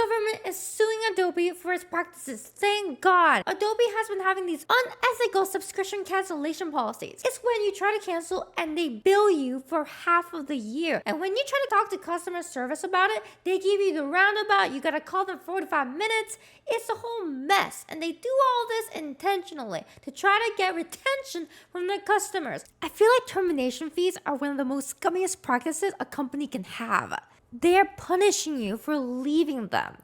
government is suing Adobe for its practices. Thank God. Adobe has been having these unethical subscription cancellation policies. It's when you try to cancel and they bill you for half of the year. And when you try to talk to customer service about it, they give you the roundabout. You gotta call them 45 minutes. It's a whole mess. And they do all this intentionally to try to get retention from their customers. I feel like termination fees are one of the most scummiest practices a company can have. They're punishing you for leaving them.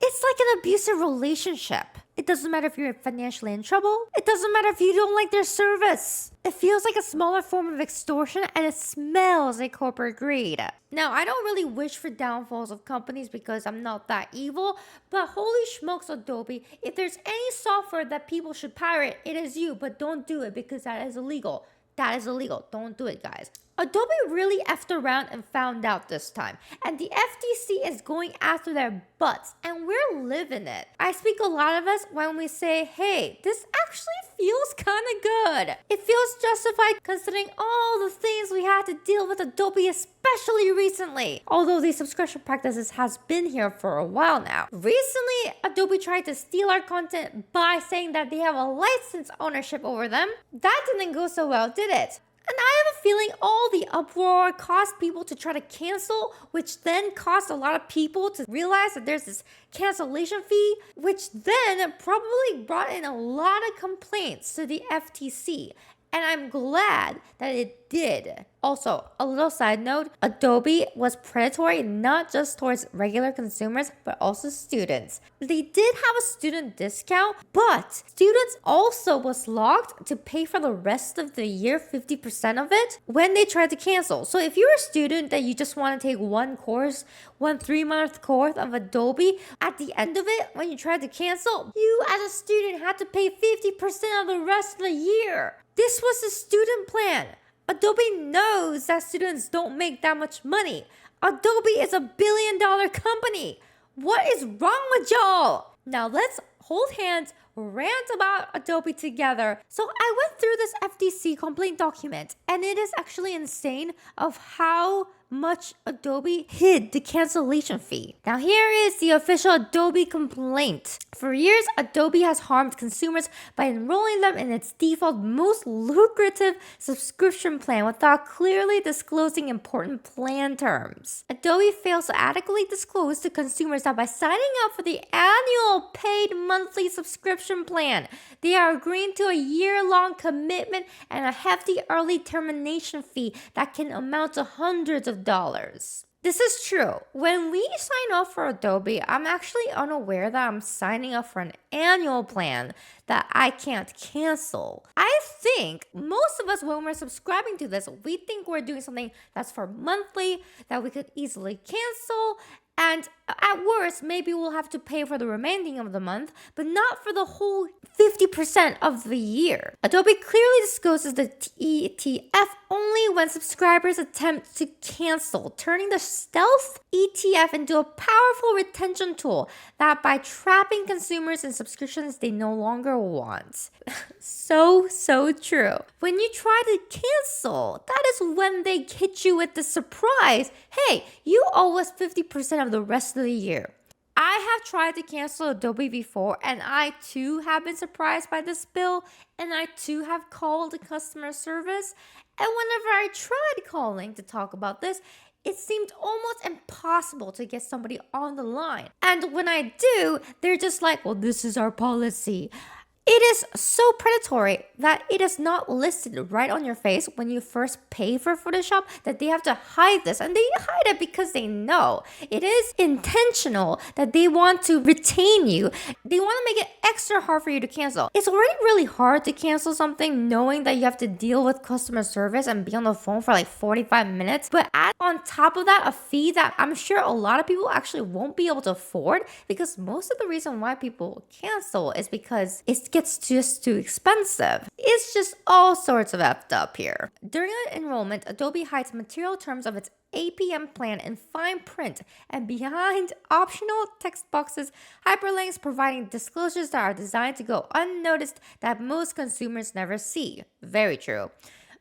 It's like an abusive relationship. It doesn't matter if you're financially in trouble. It doesn't matter if you don't like their service. It feels like a smaller form of extortion and it smells like corporate greed. Now, I don't really wish for downfalls of companies because I'm not that evil, but holy smokes, Adobe, if there's any software that people should pirate, it is you, but don't do it because that is illegal. That is illegal. Don't do it, guys. Adobe really effed around and found out this time. And the FTC is going after their butts. And we're living it. I speak a lot of us when we say, hey, this actually feels kind of good. It feels justified considering all the things we had to deal with Adobe, especially recently. Although these subscription practices has been here for a while now. Recently, Adobe tried to steal our content by saying that they have a license ownership over them. That didn't go so well, did it? And I have a feeling all the uproar caused people to try to cancel, which then caused a lot of people to realize that there's this cancellation fee, which then probably brought in a lot of complaints to the FTC. And I'm glad that it did. Also, a little side note, Adobe was predatory not just towards regular consumers, but also students. They did have a student discount, but students also was locked to pay for the rest of the year, 50% of it, when they tried to cancel. So if you're a student that you just want to take one course, 1 3-month course of Adobe, at the end of it, when you tried to cancel, you as a student had to pay 50% of the rest of the year. This was the student plan. Adobe knows that students don't make that much money. Adobe is a billion-dollar company. What is wrong with y'all? Now let's hold hands, rant about Adobe together. So I went through this FTC complaint document, and it is actually insane of how much Adobe hid the cancellation fee. Now here is the official Adobe complaint. For years, Adobe has harmed consumers by enrolling them in its default most lucrative subscription plan without clearly disclosing important plan terms. Adobe fails to adequately disclose to consumers that by signing up for the annual paid monthly subscription plan, they are agreeing to a year-long commitment and a hefty early termination fee that can amount to hundreds of dollars. This is true. When we sign up for Adobe, I'm actually unaware that I'm signing up for an annual plan that I can't cancel. I think most of us, when we're subscribing to this, we think we're doing something that's for monthly, that we could easily cancel, and at worst, maybe we'll have to pay for the remaining of the month, but not for the whole 50% of the year. Adobe clearly discloses the ETF only when subscribers attempt to cancel, turning the stealth ETF into a powerful retention tool that by trapping consumers in subscriptions they no longer want. So true. When you try to cancel, that is when they hit you with the surprise. Hey, you owe us 50% of the rest of the year. I have tried to cancel Adobe before, and I too have been surprised by this bill, and I too have called the customer service. And whenever I tried calling to talk about this, it seemed almost impossible to get somebody on the line. And when I do, they're just like, well, this is our policy. It is so predatory that it is not listed right on your face when you first pay for Photoshop that they have to hide this. And they hide it because they know it is intentional that they want to retain you. They want to make it extra hard for you to cancel. It's already really hard to cancel something knowing that you have to deal with customer service and be on the phone for like 45 minutes. But add on top of that a fee that I'm sure a lot of people actually won't be able to afford, because most of the reason why people cancel is because it gets just too expensive. It's just all sorts of effed up here. During an enrollment, Adobe hides material terms of its APM plan in fine print and behind optional text boxes, hyperlinks providing disclosures that are designed to go unnoticed that most consumers never see. Very true.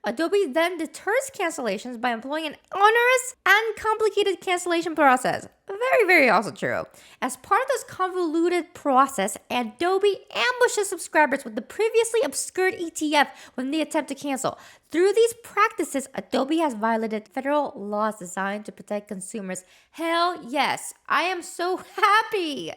Adobe then deters cancellations by employing an onerous and complicated cancellation process. Very, very also true. As part of this convoluted process, Adobe ambushes subscribers with the previously obscured ETF when they attempt to cancel. Through these practices, Adobe has violated federal laws designed to protect consumers. Hell yes, I am so happy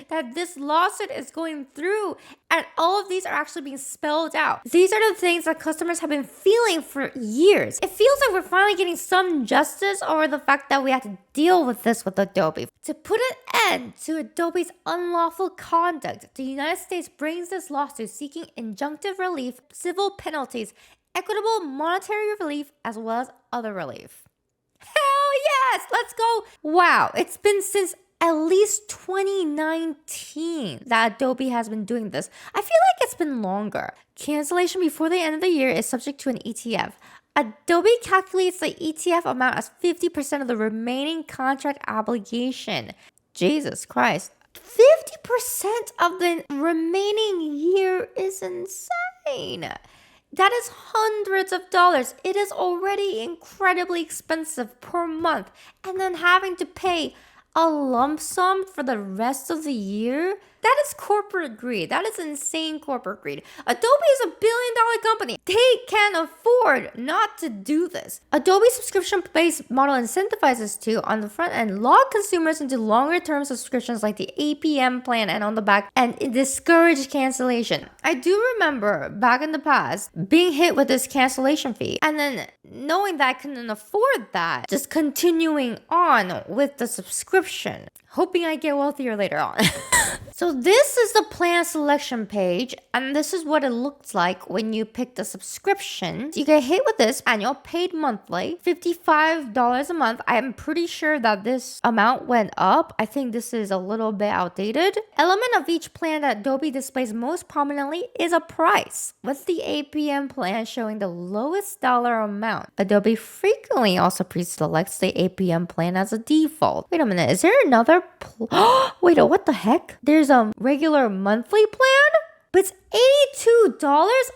that this lawsuit is going through and all of these are actually being spelled out. These are the things that customers have been feeling for years. It feels like we're finally getting some justice over the fact that we have to deal with this with Adobe. To put an end to Adobe's unlawful conduct, the United States brings this lawsuit seeking injunctive relief, civil penalties, equitable monetary relief, as well as other relief. Hell yes! Let's go! Wow, it's been since at least 2019 that Adobe has been doing this. I feel like it's been longer. Cancellation before the end of the year is subject to an ETF. Adobe calculates the ETF amount as 50% of the remaining contract obligation. Jesus Christ. 50% of the remaining year is insane. That is hundreds of dollars. It is already incredibly expensive per month. And then having to pay a lump sum for the rest of the year? That is corporate greed. That is insane corporate greed. Adobe is a billion-dollar company. They can afford not to do this. Adobe's subscription-based model incentivizes to, on the front end, log consumers into longer-term subscriptions like the APM plan and on the back, and discourage cancellation. I do remember back in the past being hit with this cancellation fee and then knowing that I couldn't afford that, just continuing on with the subscription, hoping I get wealthier later on. So this is the plan selection page, and this is what it looks like when you pick the subscription. You get hit with this annual paid monthly, $55 a month. I'm pretty sure that this amount went up. I think this is a little bit outdated. Element of each plan that Adobe displays most prominently is a price, with the APM plan showing the lowest dollar amount. Adobe frequently also pre-selects the APM plan as a default. Wait a minute, is there another wait, what the heck? There's a regular monthly plan? But it's $82?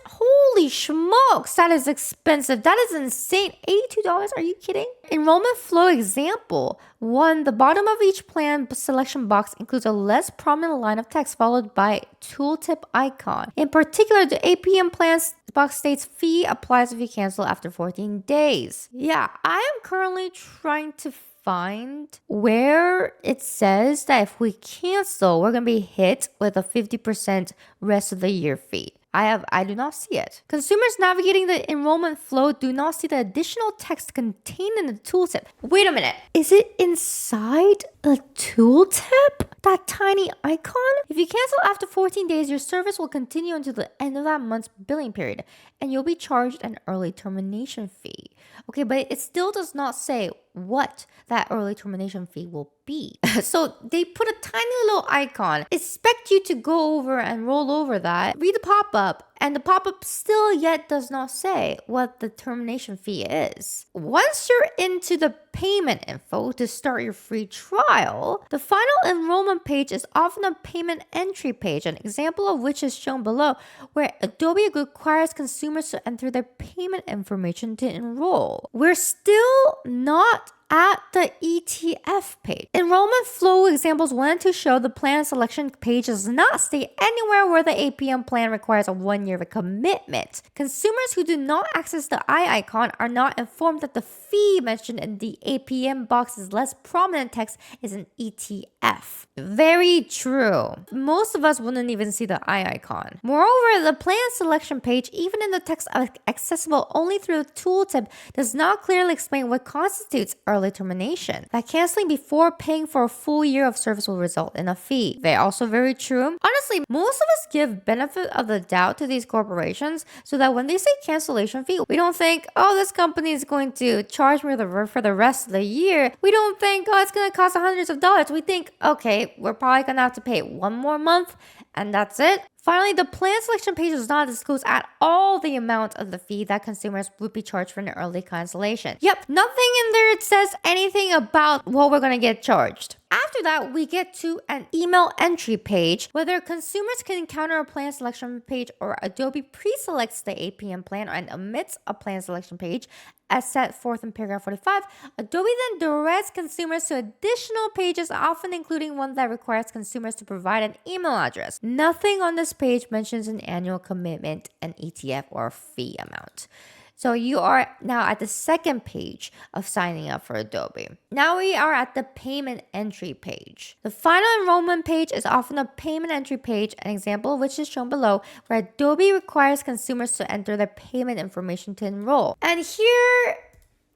Holy smokes, that is expensive. That is insane. $82? Are you kidding? Enrollment flow example. 1. The bottom of each plan selection box includes a less prominent line of text followed by tooltip icon. In particular, the APM plans box states fee applies if you cancel after 14 days. Yeah, I am currently trying to find where it says that if we cancel, we're going to be hit with a 50% rest of the year fee. I do not see it. Consumers navigating the enrollment flow do not see the additional text contained in the tooltip. Wait a minute. Is it inside a tooltip? That tiny icon? If you cancel after 14 days, your service will continue until the end of that month's billing period, and you'll be charged an early termination fee. Okay, but it still does not say what that early termination fee will be. So they put a tiny little icon, expect you to go over and roll over that, read the pop-up, and the pop-up still yet does not say what the termination fee is. Once you're into the payment info to start your free trial, the final enrollment page is often a payment entry page, an example of which is shown below, where Adobe requires consumers to enter their payment information to enroll. We're still not at the ETF page. Enrollment flow examples 1 and 2 show the plan selection page does not state anywhere where the APM plan requires a 1 year commitment. Consumers who do not access the eye icon are not informed that the fee mentioned in the APM box's less prominent text is an ETF. Very true. Most of us wouldn't even see the eye icon. Moreover, the plan selection page, even in the text accessible only through the tooltip, does not clearly explain what constitutes early termination. That canceling before paying for a full year of service will result in a fee. They're also very true. Honestly, most of us give benefit of the doubt to these corporations so that when they say cancellation fee, we don't think, oh, this company is going to charge me for the rest of the year. We don't think, oh, it's going to cost hundreds of dollars. We think, okay, we're probably going to have to pay 1 more month and that's it. Finally, the plan selection page does not disclose at all the amount of the fee that consumers would be charged for an early cancellation. Yep, nothing in there says anything about what we're going to get charged. After after that, we get to an email entry page, whether consumers can encounter a plan selection page or Adobe pre-selects the APM plan and omits a plan selection page as set forth in paragraph 45. Adobe then directs consumers to additional pages, often including one that requires consumers to provide an email address. Nothing on this page mentions an annual commitment, an ETF, or fee amount. So you are now at the second page of signing up for Adobe. Now we are at the payment entry page. The final enrollment page is often a payment entry page, an example of which is shown below, where Adobe requires consumers to enter their payment information to enroll. And here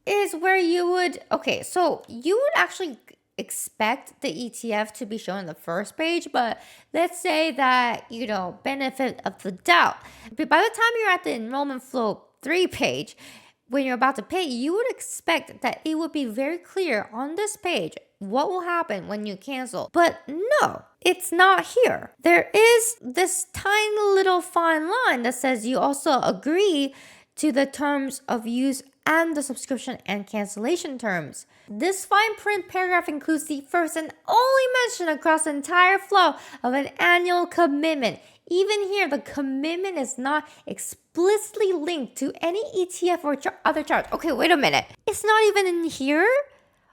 is where you would actually expect the ETF to be shown on the first page, but let's say that, benefit of the doubt. But by the time you're at the enrollment flow 3 page, when you're about to pay, you would expect that it would be very clear on this page what will happen when you cancel. But no, it's not here. There is this tiny little fine line that says you also agree to the terms of use and the subscription and cancellation terms. This fine print paragraph includes the first and only mention across the entire flow of an annual commitment. Even here, the commitment is not explicitly linked to any ETF or other charge. Okay, wait a minute. It's not even in here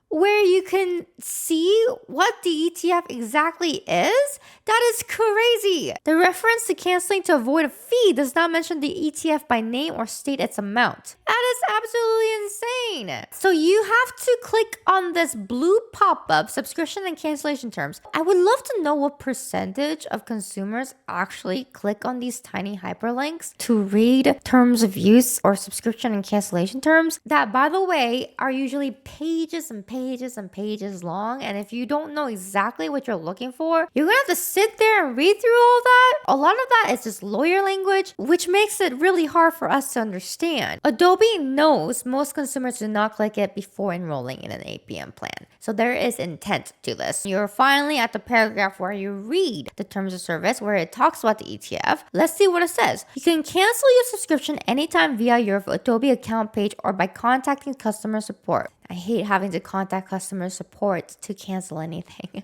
where you can see what the ETF exactly is? That is crazy. The reference to canceling to avoid a fee does not mention the ETF by name or state its amount. That is absolutely insane. So you have to click on this blue pop-up, subscription and cancellation terms. I would love to know what percentage of consumers actually click on these tiny hyperlinks to read terms of use or subscription and cancellation terms that, by the way, are usually pages and pages and pages long. And if you don't know exactly what you're looking for, you're gonna have to sit there and read through all that. A lot of that is just lawyer language, which makes it really hard for us to understand. Adobe knows most consumers do not click it before enrolling in an APM plan. So there is intent to this. You're finally at the paragraph where you read the terms of service where it talks about the ETF. Let's see what it says. You can cancel your subscription anytime via your Adobe account page or by contacting customer support. I hate having to contact customer support to cancel anything.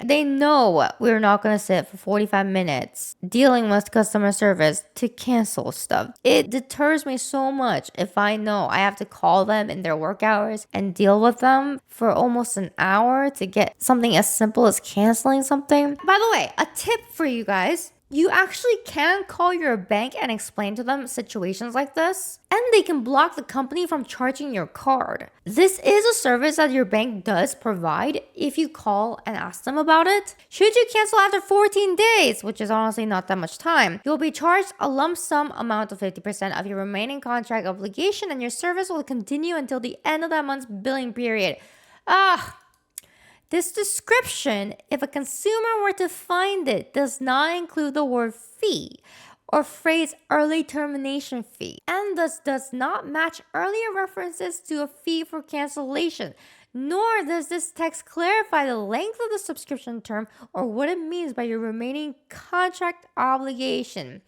They know we're not going to sit for 45 minutes dealing with customer service to cancel stuff. It deters me so much if I know I have to call them in their work hours and deal with them for almost an hour to get something as simple as canceling something. By the way, a tip for you guys. You actually can call your bank and explain to them situations like this, and they can block the company from charging your card. This is a service that your bank does provide if you call and ask them about it. Should you cancel after 14 days, which is honestly not that much time, you'll be charged a lump sum amount of 50% of your remaining contract obligation, and your service will continue until the end of that month's billing period. This description, if a consumer were to find it, does not include the word fee or phrase early termination fee, and thus does not match earlier references to a fee for cancellation. Nor does this text clarify the length of the subscription term or what it means by your remaining contract obligation.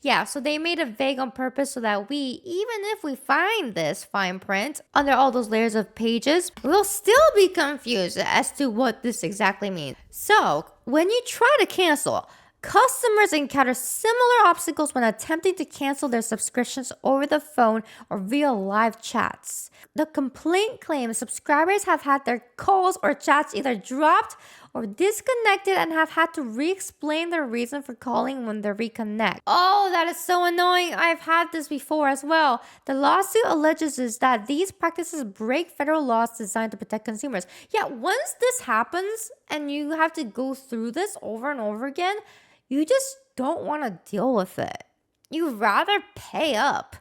Yeah, so they made it vague on purpose so that we, even if we find this fine print under all those layers of pages, we'll still be confused as to what this exactly means. So, when you try to cancel, customers encounter similar obstacles when attempting to cancel their subscriptions over the phone or via live chats. The complaint claims subscribers have had their calls or chats either dropped or disconnected and have had to re-explain their reason for calling when they reconnect. Oh, that is so annoying. I've had this before as well. The lawsuit alleges is that these practices break federal laws designed to protect consumers. Yeah, once this happens and you have to go through this over and over again, you just don't want to deal with it. You'd rather pay up.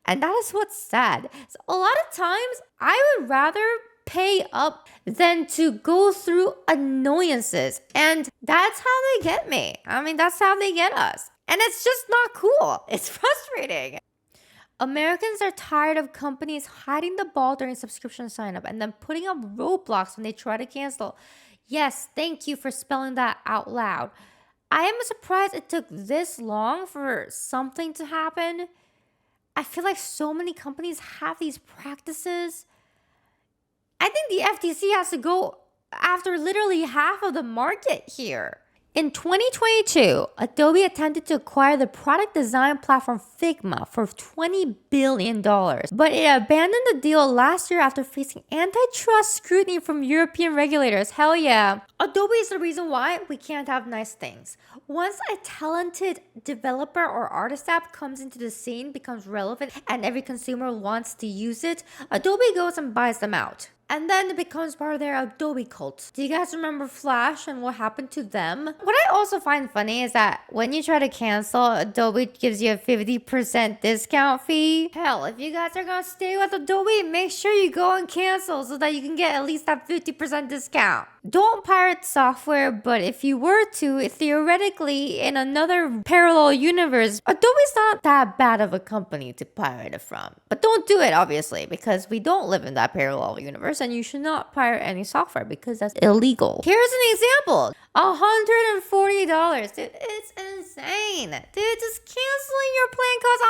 And that is what's sad. So a lot of times, I would rather pay up than to go through annoyances. And that's how they get me. I mean, that's how they get us. And it's just not cool. It's frustrating. Americans are tired of companies hiding the ball during subscription sign up and then putting up roadblocks when they try to cancel. Yes, thank you for spelling that out loud. I am surprised it took this long for something to happen. I feel like so many companies have these practices. I think the FTC has to go after literally half of the market here. In 2022, Adobe attempted to acquire the product design platform Figma for $20 billion, but it abandoned the deal last year after facing antitrust scrutiny from European regulators. Hell yeah. Adobe is the reason why we can't have nice things. Once a talented developer or artist app comes into the scene, becomes relevant, and every consumer wants to use it, Adobe goes and buys them out. And then it becomes part of their Adobe cult. Do you guys remember Flash and what happened to them? What I also find funny is that when you try to cancel, Adobe gives you a 50% discount fee. Hell, if you guys are gonna stay with Adobe, make sure you go and cancel so that you can get at least that 50% discount. Don't pirate software, but if you were to, theoretically, in another parallel universe, Adobe's not that bad of a company to pirate it from. But don't do it, obviously, because we don't live in that parallel universe, and you should not pirate any software because that's illegal. Here's an example. $140. Dude, it's insane. Dude, just canceling your plan costs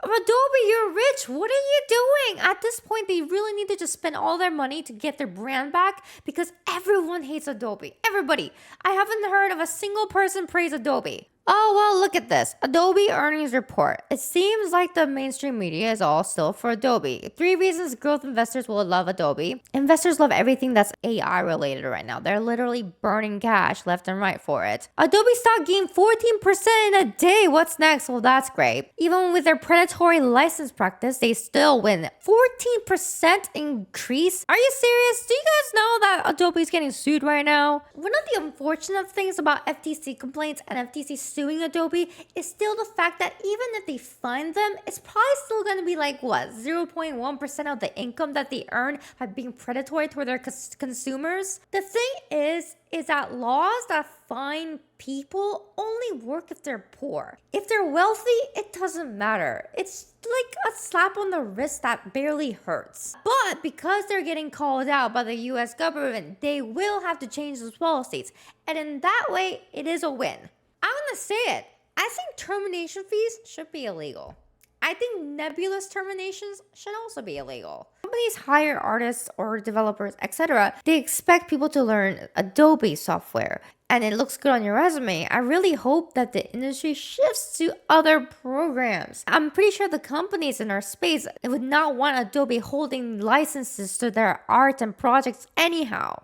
$140. Adobe, you're rich. What are you doing? At this point, they really need to just spend all their money to get their brand back because everyone hates Adobe. Everybody. I haven't heard of a single person praise Adobe. Oh, well, look at this. Adobe earnings report. It seems like the mainstream media is all still for Adobe. 3 reasons growth investors will love Adobe. Investors love everything that's AI related right now. They're literally burning cash left and right for it. Adobe stock gained 14% in a day. What's next? Well, that's great. Even with their predatory license practice, they still win. 14% increase? Are you serious? Do you guys know that Adobe's getting sued right now? One of the unfortunate things about FTC complaints and FTC suing Adobe is still the fact that even if they find them, it's probably still going to be like, what, 0.1% of the income that they earn by being predatory toward their consumers? The thing is that laws that fine people only work if they're poor. If they're wealthy, it doesn't matter. It's like a slap on the wrist that barely hurts. But because they're getting called out by the US government, they will have to change those policies. And in that way, it is a win. I'm gonna say it. I think termination fees should be illegal. I think nebulous terminations should also be illegal. Companies hire artists or developers, etc. They expect people to learn Adobe software, and it looks good on your resume. I really hope that the industry shifts to other programs. I'm pretty sure the companies in our space would not want Adobe holding licenses to their art and projects anyhow.